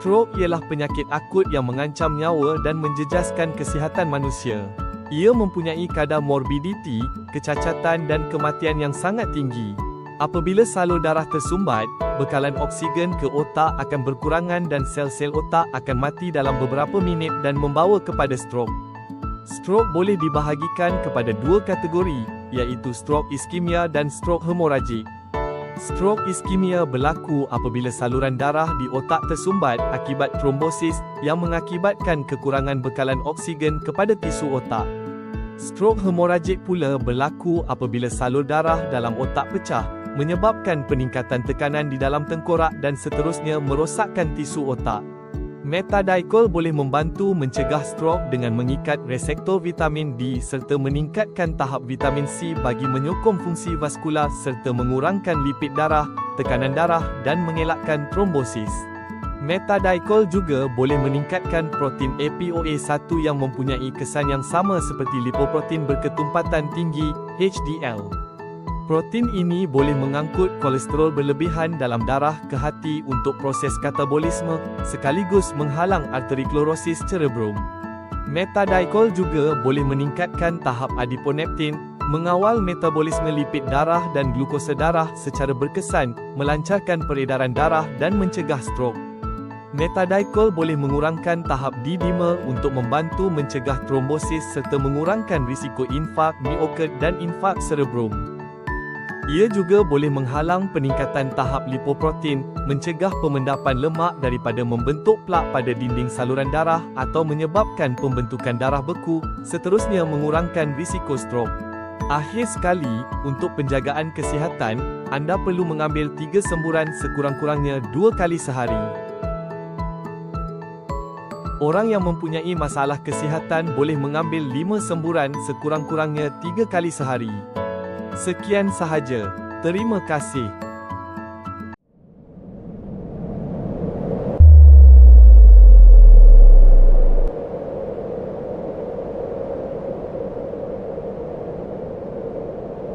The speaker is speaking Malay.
Strok ialah penyakit akut yang mengancam nyawa dan menjejaskan kesihatan manusia. Ia mempunyai kadar morbiditi, kecacatan dan kematian yang sangat tinggi. Apabila salur darah tersumbat, bekalan oksigen ke otak akan berkurangan dan sel-sel otak akan mati dalam beberapa minit dan membawa kepada strok. Strok boleh dibahagikan kepada dua kategori, iaitu strok iskemia dan strok hemoragik. Strok iskemia berlaku apabila saluran darah di otak tersumbat akibat trombosis yang mengakibatkan kekurangan bekalan oksigen kepada tisu otak. Strok hemoragik pula berlaku apabila salur darah dalam otak pecah, menyebabkan peningkatan tekanan di dalam tengkorak dan seterusnya merosakkan tisu otak. Metadikol boleh membantu mencegah strok dengan mengikat reseptor vitamin D serta meningkatkan tahap vitamin C bagi menyokong fungsi vaskular serta mengurangkan lipid darah, tekanan darah dan mengelakkan trombosis. Metadikol juga boleh meningkatkan protein APOA1 yang mempunyai kesan yang sama seperti lipoprotein berketumpatan tinggi, HDL. Protein ini boleh mengangkut kolesterol berlebihan dalam darah ke hati untuk proses katabolisme, sekaligus menghalang arteriosklerosis cerebrum. Metadikol juga boleh meningkatkan tahap adiponektin, mengawal metabolisme lipid darah dan glukosa darah secara berkesan, melancarkan peredaran darah dan mencegah strok. Metadikol boleh mengurangkan tahap D5 untuk membantu mencegah trombosis serta mengurangkan risiko infak miokard dan infak cerebrum. Ia juga boleh menghalang peningkatan tahap lipoprotein, mencegah pemendapan lemak daripada membentuk plak pada dinding saluran darah atau menyebabkan pembentukan darah beku, seterusnya mengurangkan risiko strok. Akhir sekali, untuk penjagaan kesihatan, anda perlu mengambil 3 semburan sekurang-kurangnya 2 kali sehari. Orang yang mempunyai masalah kesihatan boleh mengambil 5 semburan sekurang-kurangnya 3 kali sehari. Sekian sahaja. Terima kasih.